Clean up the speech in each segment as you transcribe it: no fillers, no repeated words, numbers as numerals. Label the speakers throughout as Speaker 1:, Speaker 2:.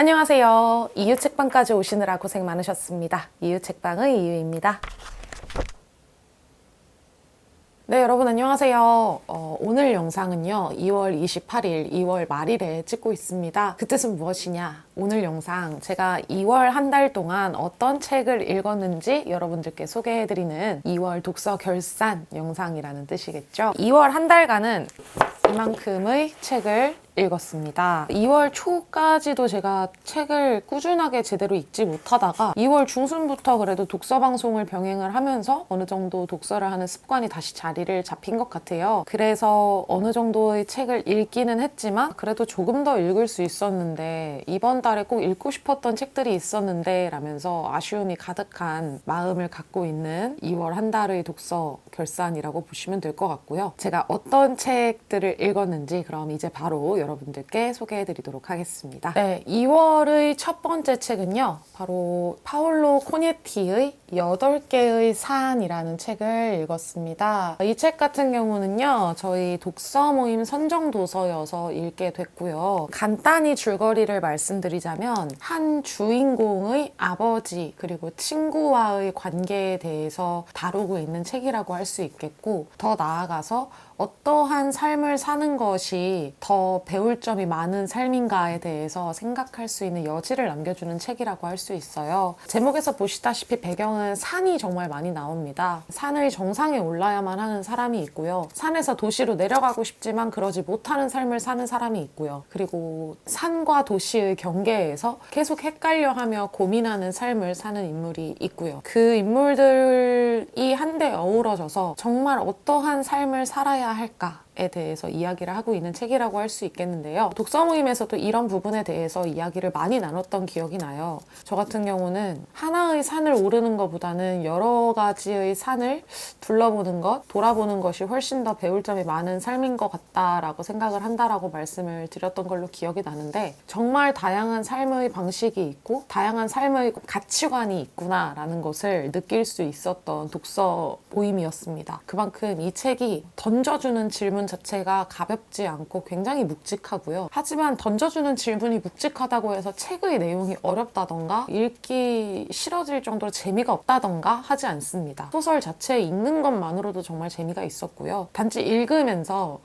Speaker 1: 안녕하세요. 이유책방까지 오시느라 고생 많으셨습니다. 이유책방의 이유입니다. 네, 여러분 안녕하세요. 오늘 영상은요, 2월 28일, 2월 말일에 찍고 있습니다. 그 뜻은 무엇이냐? 오늘 영상 제가 2월 한 달 동안 어떤 책을 읽었는지 여러분들께 소개해드리는 2월 독서 결산 영상이라는 뜻이겠죠. 2월 한 달간은 이만큼의 책을 읽었습니다. 2월 초까지도 제가 책을 꾸준하게 제대로 읽지 못하다가 2월 중순부터 그래도 독서 방송을 병행을 하면서 어느 정도 독서를 하는 습관이 다시 자리를 잡힌 것 같아요. 그래서 어느 정도의 책을 읽기는 했지만 그래도 조금 더 읽을 수 있었는데 이번 달에 꼭 읽고 싶었던 책들이 있었는데 라면서 아쉬움이 가득한 마음을 갖고 있는 2월 한 달의 독서 결산이라고 보시면 될 것 같고요. 제가 어떤 책들을 읽었는지 그럼 이제 바로 여러분들께 소개해드리도록 하겠습니다. 네, 2월의 첫 번째 책은요, 바로 파올로 코네티의 8개의 산이라는 책을 읽었습니다. 이 책 같은 경우는요, 저희 독서 모임 선정 도서여서 읽게 됐고요. 간단히 줄거리를 말씀드리자면 한 주인공의 아버지 그리고 친구와의 관계에 대해서 다루고 있는 책이라고 할 수 있겠고, 더 나아가서 어떠한 삶을 사는 것이 더 배울 점이 많은 삶인가에 대해서 생각할 수 있는 여지를 남겨주는 책이라고 할 수 있어요. 제목에서 보시다시피 배경은 산이 정말 많이 나옵니다. 산의 정상에 올라야만 하는 사람이 있고요. 산에서 도시로 내려가고 싶지만 그러지 못하는 삶을 사는 사람이 있고요. 그리고 산과 도시의 경계에서 계속 헷갈려하며 고민하는 삶을 사는 인물이 있고요. 그 인물들이 한데 어우러져서 정말 어떠한 삶을 살아야 할까에 대해서 이야기를 하고 있는 책이라고 할 수 있겠는데요. 독서 모임에서도 이런 부분에 대해서 이야기를 많이 나눴던 기억이 나요. 저 같은 경우는 하나의 산을 오르는 것보다는 여러 가지의 산을 둘러보는 것, 돌아보는 것이 훨씬 더 배울 점이 많은 삶인 것 같다라고 생각을 한다라고 말씀을 드렸던 걸로 기억이 나는데, 정말 다양한 삶의 방식이 있고 다양한 삶의 가치관이 있구나라는 것을 느낄 수 있었던 독서 모임이었습니다. 그만큼 이 책이 던져주는 질문 자체가 가볍지 않고 굉장히 묵직하고요. 하지만 던져주는 질문이 묵직하다고 해서 책의 내용이 어렵다던가 읽기 싫어질 정도로 재미가 없다던가 하지 않습니다. 소설 자체 읽는 것만으로도 정말 재미가 있었고요. 단지 읽으면서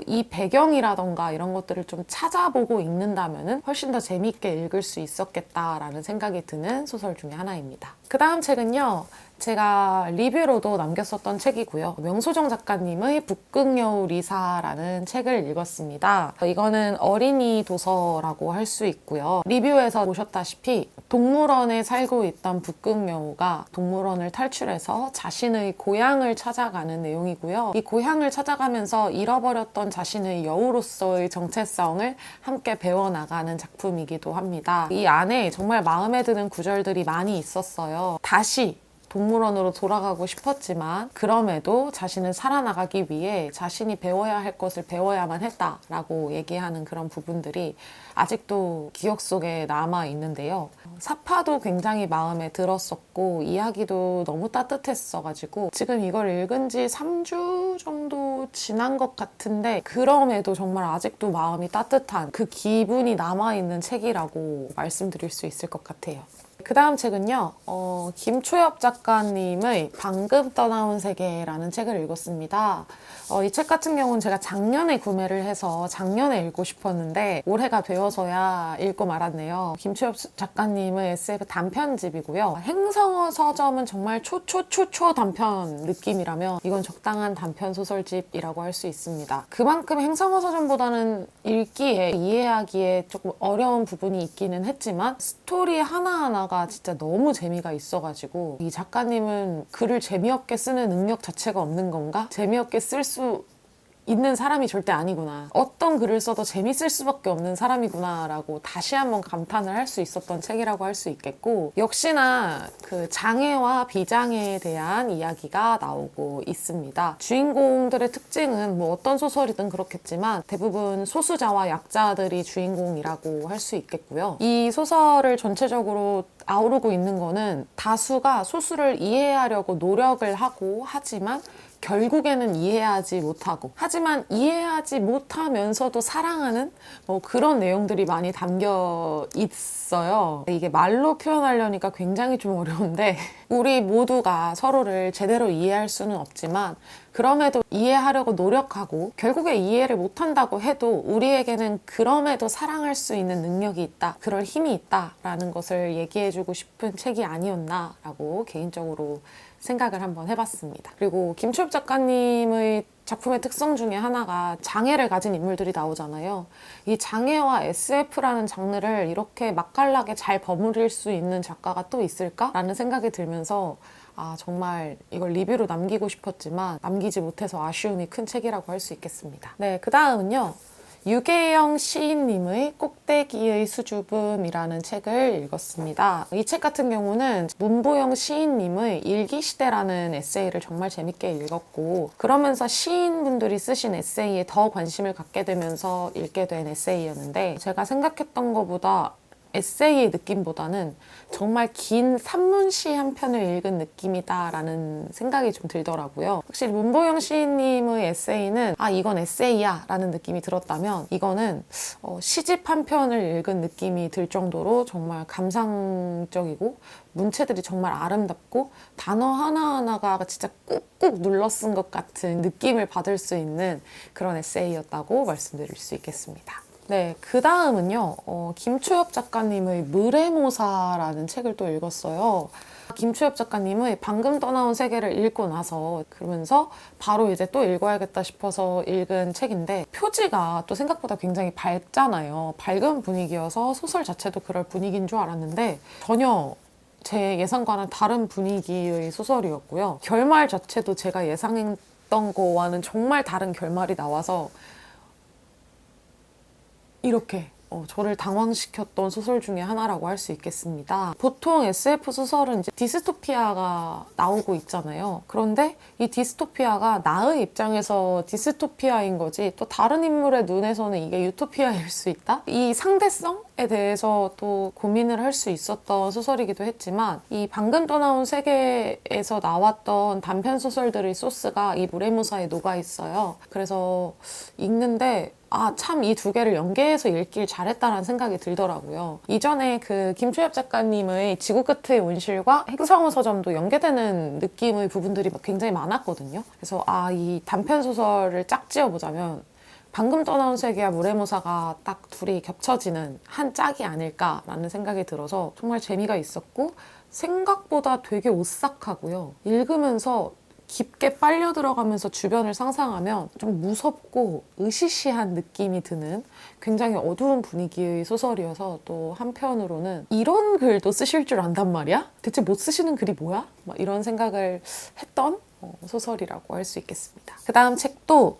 Speaker 1: 이 배경이라던가 이런 것들을 좀 찾아보고 읽는다면 훨씬 더 재미있게 읽을 수 있었겠다라는 생각이 드는 소설 중에 하나입니다. 그 다음 책은요, 제가 리뷰로도 남겼었던 책이고요. 명소정 작가님의 북극여우 리사라는 책을 읽었습니다. 이거는 어린이 도서라고 할 수 있고요. 리뷰에서 보셨다시피 동물원에 살고 있던 북극여우가 동물원을 탈출해서 자신의 고향을 찾아가는 내용이고요. 이 고향을 찾아가면서 잃어버렸던 자신의 여우로서의 정체성을 함께 배워나가는 작품이기도 합니다. 이 안에 정말 마음에 드는 구절들이 많이 있었어요. 다시 동물원으로 돌아가고 싶었지만 그럼에도 자신은 살아나가기 위해 자신이 배워야 할 것을 배워야만 했다라고 얘기하는 그런 부분들이 아직도 기억 속에 남아 있는데요. 사파도 굉장히 마음에 들었었고 이야기도 너무 따뜻했어가지고 지금 이걸 읽은 지 3주 정도 지난 것 같은데 그럼에도 정말 아직도 마음이 따뜻한 그 기분이 남아있는 책이라고 말씀드릴 수 있을 것 같아요. 그 다음 책은요, 김초엽 작가님의 방금 떠나온 세계라는 책을 읽었습니다. 이 책 같은 경우는 제가 작년에 구매를 해서 작년에 읽고 싶었는데 올해가 되어서야 읽고 말았네요. 김초엽 작가님의 SF 단편집이고요. 행성어 서점은 정말 초초초초 단편 느낌이라면 이건 적당한 단편 소설집이라고 할 수 있습니다. 그만큼 행성어 서점보다는 읽기에 이해하기에 조금 어려운 부분이 있기는 했지만 스토리 하나하나가 진짜 너무 재미가 있어가지고 이 작가님은 글을 재미없게 쓰는 능력 자체가 없는 건가? 재미없게 쓸 수 있는 사람이 절대 아니구나. 어떤 글을 써도 재밌을 수밖에 없는 사람이구나 라고 다시 한번 감탄을 할 수 있었던 책이라고 할 수 있겠고, 역시나 그 장애와 비장애에 대한 이야기가 나오고 있습니다. 주인공들의 특징은 뭐 어떤 소설이든 그렇겠지만 대부분 소수자와 약자들이 주인공이라고 할 수 있겠고요. 이 소설을 전체적으로 아우르고 있는 거는 다수가 소수를 이해하려고 노력을 하고 하지만 결국에는 이해하지 못하고 하지만 이해하지 못하면서도 사랑하는 뭐 그런 내용들이 많이 담겨 있어요. 이게 말로 표현하려니까 굉장히 좀 어려운데 우리 모두가 서로를 제대로 이해할 수는 없지만 그럼에도 이해하려고 노력하고 결국에 이해를 못한다고 해도 우리에게는 그럼에도 사랑할 수 있는 능력이 있다, 그럴 힘이 있다라는 것을 얘기해주고 싶은 책이 아니었나라고 개인적으로 생각을 한번 해봤습니다. 그리고 김초엽 작가님의 작품의 특성 중에 하나가 장애를 가진 인물들이 나오잖아요. 이 장애와 SF라는 장르를 이렇게 맛깔나게 잘 버무릴 수 있는 작가가 또 있을까라는 생각이 들면서 정말 이걸 리뷰로 남기고 싶었지만 남기지 못해서 아쉬움이 큰 책이라고 할 수 있겠습니다. 네, 그 다음은요. 유계영 시인님의 꼭대기의 수줍음이라는 책을 읽었습니다. 이 책 같은 경우는 문보영 시인님의 일기시대라는 에세이를 정말 재밌게 읽었고 그러면서 시인분들이 쓰신 에세이에 더 관심을 갖게 되면서 읽게 된 에세이였는데 제가 생각했던 것보다 에세이의 느낌보다는 정말 긴 산문시 한 편을 읽은 느낌이다라는 생각이 좀 들더라고요. 확실히 문보영 시인님의 에세이는 이건 에세이야 라는 느낌이 들었다면 이거는 시집 한 편을 읽은 느낌이 들 정도로 정말 감상적이고 문체들이 정말 아름답고 단어 하나하나가 진짜 꾹꾹 눌러 쓴 것 같은 느낌을 받을 수 있는 그런 에세이였다고 말씀드릴 수 있겠습니다. 네, 그 다음은요, 김초엽 작가님의 물의모사라는 책을 또 읽었어요. 김초엽 작가님의 방금 떠나온 세계를 읽고 나서 그러면서 바로 이제 또 읽어야겠다 싶어서 읽은 책인데 표지가 또 생각보다 굉장히 밝잖아요. 밝은 분위기여서 소설 자체도 그럴 분위기인 줄 알았는데 전혀 제 예상과는 다른 분위기의 소설이었고요. 결말 자체도 제가 예상했던 거와는 정말 다른 결말이 나와서 이렇게 저를 당황시켰던 소설 중에 하나라고 할 수 있겠습니다. 보통 SF 소설은 이제 디스토피아가 나오고 있잖아요. 그런데 이 디스토피아가 나의 입장에서 디스토피아인 거지 또 다른 인물의 눈에서는 이게 유토피아일 수 있다? 이 상대성에 대해서 또 고민을 할 수 있었던 소설이기도 했지만 이 방금 떠나온 세계에서 나왔던 단편 소설들의 소스가 이 물의모사에 녹아 있어요. 그래서 읽는데 참 이 두 개를 연계해서 읽길 잘했다라는 생각이 들더라고요. 이전에 그 김초엽 작가님의 지구 끝의 온실과 행성호 서점도 연계되는 느낌의 부분들이 굉장히 많았거든요. 그래서 이 단편 소설을 짝 지어보자면 방금 떠나온 세계와 물의모사가 딱 둘이 겹쳐지는 한 짝이 아닐까라는 생각이 들어서 정말 재미가 있었고 생각보다 되게 오싹하고요. 읽으면서 깊게 빨려 들어가면서 주변을 상상하면 좀 무섭고 으시시한 느낌이 드는 굉장히 어두운 분위기의 소설이어서 또 한편으로는 이런 글도 쓰실 줄 안단 말이야? 대체 못 쓰시는 글이 뭐야? 막 이런 생각을 했던 소설이라고 할 수 있겠습니다. 그 다음 책도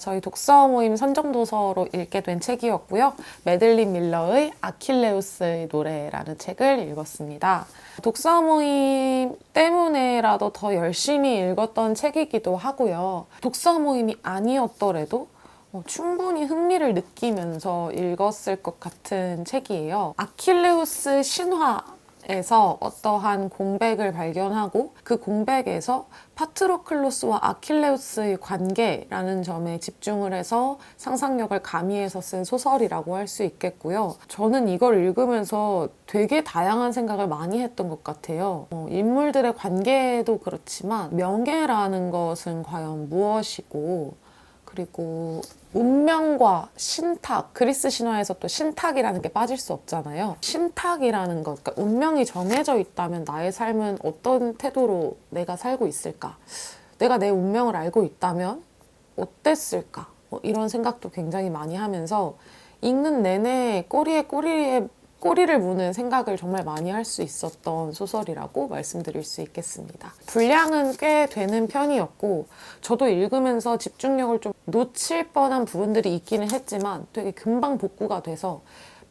Speaker 1: 저희 독서 모임 선정도서로 읽게 된 책이었고요. 매들린 밀러의 아킬레우스의 노래라는 책을 읽었습니다. 독서 모임 때문에라도 더 열심히 읽었던 책이기도 하고요. 독서 모임이 아니었더라도 충분히 흥미를 느끼면서 읽었을 것 같은 책이에요. 아킬레우스 신화에서 어떠한 공백을 발견하고 그 공백에서 파트로클로스와 아킬레우스의 관계라는 점에 집중을 해서 상상력을 가미해서 쓴 소설이라고 할 수 있겠고요. 저는 이걸 읽으면서 되게 다양한 생각을 많이 했던 것 같아요. 인물들의 관계도 그렇지만 명예라는 것은 과연 무엇이고 그리고 운명과 신탁, 그리스 신화에서 또 신탁이라는 게 빠질 수 없잖아요. 신탁이라는 것, 그러니까 운명이 정해져 있다면 나의 삶은 어떤 태도로 내가 살고 있을까? 내가 내 운명을 알고 있다면 어땠을까? 이런 생각도 굉장히 많이 하면서 읽는 내내 꼬리를 무는 생각을 정말 많이 할 수 있었던 소설이라고 말씀드릴 수 있겠습니다. 분량은 꽤 되는 편이었고 저도 읽으면서 집중력을 좀 놓칠 뻔한 부분들이 있기는 했지만 되게 금방 복구가 돼서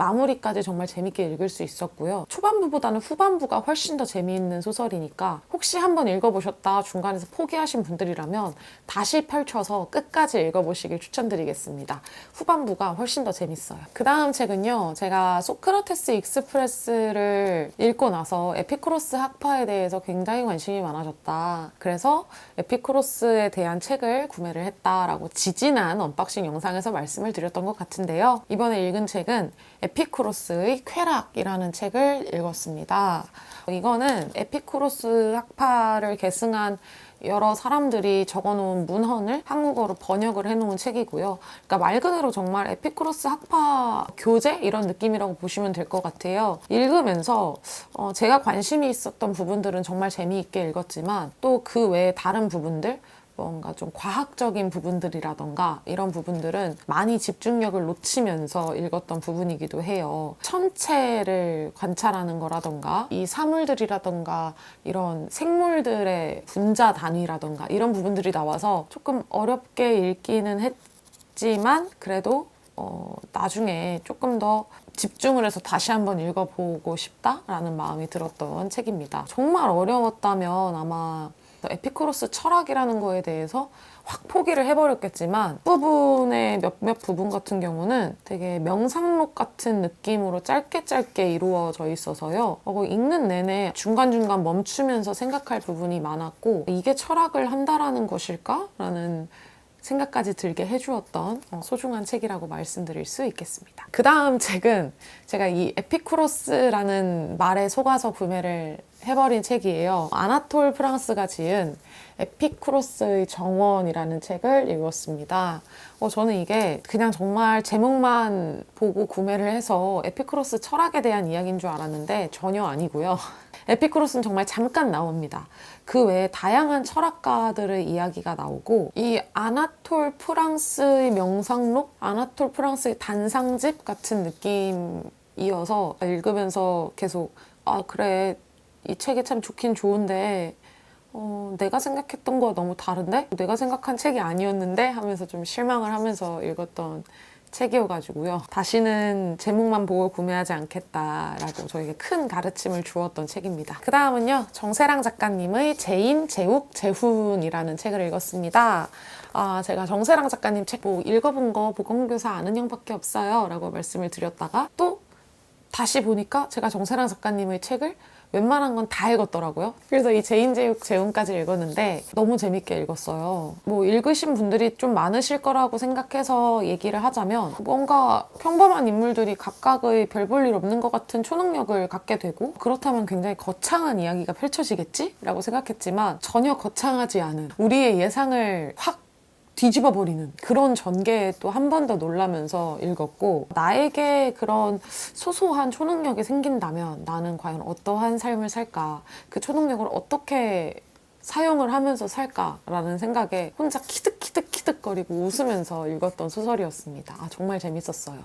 Speaker 1: 마무리까지 정말 재밌게 읽을 수 있었고요. 초반부보다는 후반부가 훨씬 더 재미있는 소설이니까 혹시 한번 읽어보셨다 중간에서 포기하신 분들이라면 다시 펼쳐서 끝까지 읽어보시길 추천드리겠습니다. 후반부가 훨씬 더 재밌어요. 그 다음 책은요, 제가 소크라테스 익스프레스를 읽고 나서 에피쿠로스 학파에 대해서 굉장히 관심이 많아졌다. 그래서 에피쿠로스에 대한 책을 구매를 했다라고 지지난 언박싱 영상에서 말씀을 드렸던 것 같은데요. 이번에 읽은 책은 에피쿠로스의 쾌락이라는 책을 읽었습니다. 이거는 에피쿠로스 학파를 계승한 여러 사람들이 적어놓은 문헌을 한국어로 번역을 해놓은 책이고요. 그러니까 말 그대로 정말 에피쿠로스 학파 교재 이런 느낌이라고 보시면 될 것 같아요. 읽으면서 제가 관심이 있었던 부분들은 정말 재미있게 읽었지만 또 그 외에 다른 부분들, 뭔가 좀 과학적인 부분들이라던가 이런 부분들은 많이 집중력을 놓치면서 읽었던 부분이기도 해요. 천체를 관찰하는 거라던가 이 사물들이라던가 이런 생물들의 분자 단위라던가 이런 부분들이 나와서 조금 어렵게 읽기는 했지만 그래도 나중에 조금 더 집중을 해서 다시 한번 읽어보고 싶다라는 마음이 들었던 책입니다. 정말 어려웠다면 아마 에피쿠로스 철학이라는 거에 대해서 확 포기를 해버렸겠지만 부분의 몇몇 부분 같은 경우는 되게 명상록 같은 느낌으로 짧게 이루어져 있어서요. 읽는 내내 중간중간 멈추면서 생각할 부분이 많았고 이게 철학을 한다라는 것일까? 라는 생각까지 들게 해주었던 소중한 책이라고 말씀드릴 수 있겠습니다. 그 다음 책은 제가 이 에피쿠로스라는 말에 속아서 구매를 해버린 책이에요. 아나톨 프랑스가 지은 에피쿠로스의 정원이라는 책을 읽었습니다. 저는 이게 그냥 정말 제목만 보고 구매를 해서 에피쿠로스 철학에 대한 이야기인 줄 알았는데 전혀 아니고요. 에피쿠로스는 정말 잠깐 나옵니다. 그 외에 다양한 철학가들의 이야기가 나오고 이 아나톨 프랑스의 명상록, 아나톨 프랑스의 단상집 같은 느낌이어서 읽으면서 계속 그래 이 책이 참 좋긴 좋은데 내가 생각했던 거와 너무 다른데? 내가 생각한 책이 아니었는데? 하면서 좀 실망을 하면서 읽었던 책이어가지고요. 다시는 제목만 보고 구매하지 않겠다라고 저에게 큰 가르침을 주었던 책입니다. 그 다음은요, 정세랑 작가님의 제인, 제욱, 제훈이라는 책을 읽었습니다. 제가 정세랑 작가님 책 읽어본 거 보건교사 아는 형밖에 없어요 라고 말씀을 드렸다가 또 다시 보니까 제가 정세랑 작가님의 책을 웬만한 건 다 읽었더라고요. 그래서 이 제인, 제육, 재훈까지 읽었는데 너무 재밌게 읽었어요. 읽으신 분들이 좀 많으실 거라고 생각해서 얘기를 하자면 뭔가 평범한 인물들이 각각의 별 볼 일 없는 것 같은 초능력을 갖게 되고 그렇다면 굉장히 거창한 이야기가 펼쳐지겠지? 라고 생각했지만 전혀 거창하지 않은 우리의 예상을 확 뒤집어 버리는 그런 전개에 또 한 번 더 놀라면서 읽었고 나에게 그런 소소한 초능력이 생긴다면 나는 과연 어떠한 삶을 살까? 그 초능력을 어떻게 사용을 하면서 살까라는 생각에 혼자 키득거리고 웃으면서 읽었던 소설이었습니다. 정말 재밌었어요.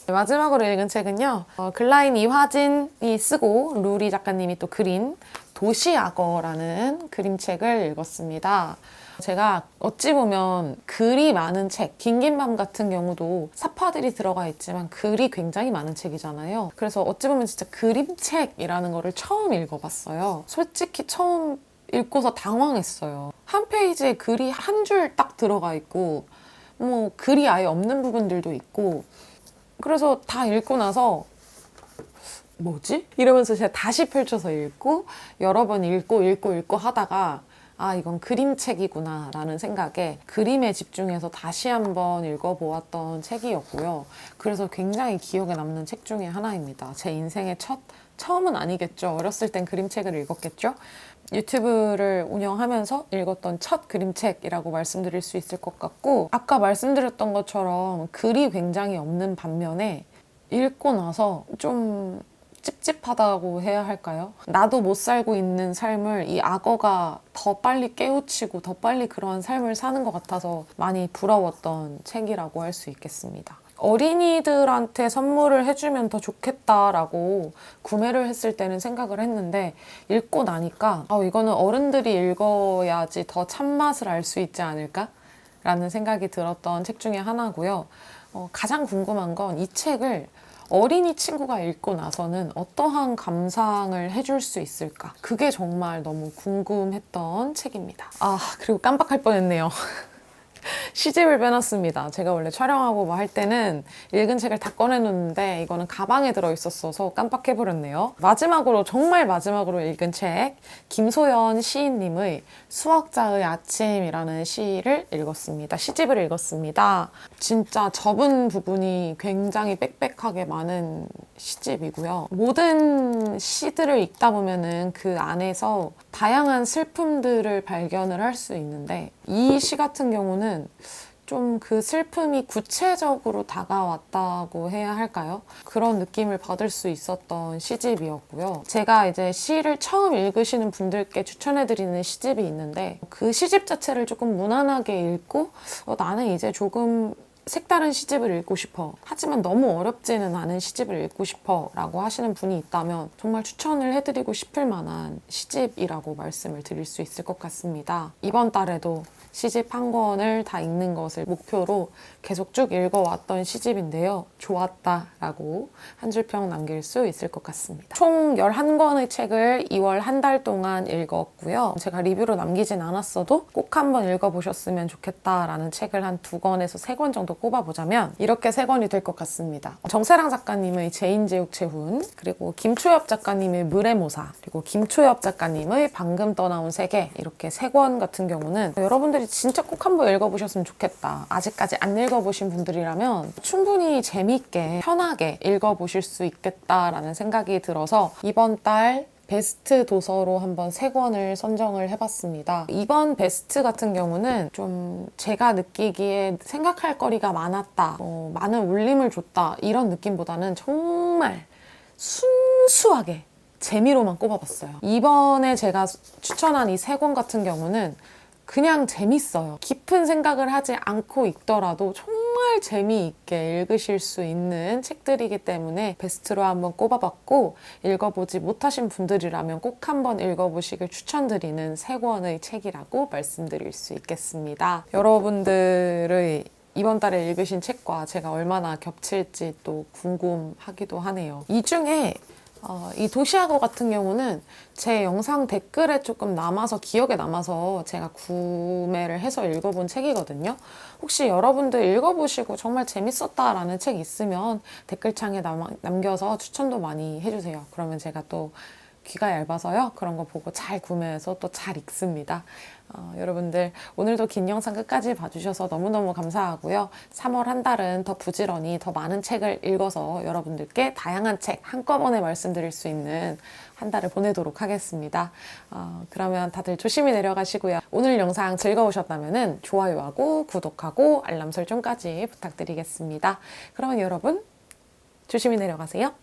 Speaker 1: 마지막으로 읽은 책은요. 글라인 이화진이 쓰고 루리 작가님이 또 그린 도시악어라는 그림책을 읽었습니다. 제가 어찌 보면 글이 많은 책, 긴긴밤 같은 경우도 사파들이 들어가 있지만 글이 굉장히 많은 책이잖아요. 그래서 어찌 보면 진짜 그림책이라는 거를 처음 읽어봤어요. 솔직히 처음 읽고서 당황했어요. 한 페이지에 글이 한 줄 딱 들어가 있고 글이 아예 없는 부분들도 있고 그래서 다 읽고 나서 뭐지? 이러면서 제가 다시 펼쳐서 읽고 여러 번 읽고 하다가 이건 그림책이구나 라는 생각에 그림에 집중해서 다시 한번 읽어보았던 책이었고요. 그래서 굉장히 기억에 남는 책 중에 하나입니다. 제 인생의 처음은 아니겠죠. 어렸을 땐 그림책을 읽었겠죠. 유튜브를 운영하면서 읽었던 첫 그림책이라고 말씀드릴 수 있을 것 같고 아까 말씀드렸던 것처럼 글이 굉장히 없는 반면에 읽고 나서 좀 찝찝하다고 해야 할까요? 나도 못 살고 있는 삶을 이 악어가 더 빨리 깨우치고 더 빨리 그러한 삶을 사는 것 같아서 많이 부러웠던 책이라고 할 수 있겠습니다. 어린이들한테 선물을 해주면 더 좋겠다라고 구매를 했을 때는 생각을 했는데 읽고 나니까 이거는 어른들이 읽어야지 더 참맛을 알 수 있지 않을까? 라는 생각이 들었던 책 중에 하나고요. 가장 궁금한 건 이 책을 어린이 친구가 읽고 나서는 어떠한 감상을 해줄 수 있을까? 그게 정말 너무 궁금했던 책입니다. 아, 그리고 깜빡할 뻔했네요. 시집을 빼놨습니다. 제가 원래 촬영하고 뭐 할 때는 읽은 책을 다 꺼내놓는데 이거는 가방에 들어있었어서 깜빡해버렸네요. 마지막으로, 정말 마지막으로 읽은 책, 김소연 시인님의 수학자의 아침이라는 시를 읽었습니다. 시집을 읽었습니다. 진짜 접은 부분이 굉장히 빽빽하게 많은 시집이고요. 모든 시들을 읽다 보면은 그 안에서 다양한 슬픔들을 발견을 할 수 있는데 이 시 같은 경우는 좀 그 슬픔이 구체적으로 다가왔다고 해야 할까요? 그런 느낌을 받을 수 있었던 시집이었고요. 제가 이제 시를 처음 읽으시는 분들께 추천해드리는 시집이 있는데 그 시집 자체를 조금 무난하게 읽고 나는 이제 조금 색다른 시집을 읽고 싶어. 하지만 너무 어렵지는 않은 시집을 읽고 싶어 라고 하시는 분이 있다면 정말 추천을 해드리고 싶을 만한 시집이라고 말씀을 드릴 수 있을 것 같습니다. 이번 달에도 시집 한 권을 다 읽는 것을 목표로 계속 쭉 읽어왔던 시집인데요. 좋았다 라고 한 줄 평 남길 수 있을 것 같습니다. 총 11권의 책을 2월 한 달 동안 읽었고요. 제가 리뷰로 남기진 않았어도 꼭 한번 읽어보셨으면 좋겠다라는 책을 한 2권에서 3권 정도 꼽아보자면 이렇게 3권이 될 것 같습니다. 정세랑 작가님의 제인제육 재훈, 그리고 김초엽 작가님의 물의모사, 그리고 김초엽 작가님의 방금 떠나온 세계, 이렇게 3권 같은 경우는 여러분들이 진짜 꼭 한번 읽어보셨으면 좋겠다. 아직까지 안 읽어보신 분들이라면 충분히 재미있게 편하게 읽어보실 수 있겠다라는 생각이 들어서 이번 달 베스트 도서로 한번 3권을 선정을 해봤습니다. 이번 베스트 같은 경우는 좀 제가 느끼기에 생각할 거리가 많았다, 많은 울림을 줬다 이런 느낌보다는 정말 순수하게 재미로만 꼽아봤어요. 이번에 제가 추천한 이 3권 같은 경우는 그냥 재밌어요. 깊은 생각을 하지 않고 읽더라도 정말 재미있게 읽으실 수 있는 책들이기 때문에 베스트로 한번 꼽아봤고, 읽어보지 못하신 분들이라면 꼭 한번 읽어보시길 추천드리는 3권의 책이라고 말씀드릴 수 있겠습니다. 여러분들의 이번 달에 읽으신 책과 제가 얼마나 겹칠지 또 궁금하기도 하네요. 이 중에 이 도시락어 같은 경우는 제 영상 댓글에 조금 남아서, 기억에 남아서 제가 구매를 해서 읽어본 책이거든요. 혹시 여러분들 읽어보시고 정말 재밌었다라는 책 있으면 댓글창에 남겨서 추천도 많이 해주세요. 그러면 제가 또 귀가 얇아서요, 그런 거 보고 잘 구매해서 또 잘 읽습니다. 여러분들 오늘도 긴 영상 끝까지 봐주셔서 너무너무 감사하고요. 3월 한 달은 더 부지런히 더 많은 책을 읽어서 여러분들께 다양한 책 한꺼번에 말씀드릴 수 있는 한 달을 보내도록 하겠습니다. 그러면 다들 조심히 내려가시고요. 오늘 영상 즐거우셨다면 좋아요하고 구독하고 알람 설정까지 부탁드리겠습니다. 그러면 여러분 조심히 내려가세요.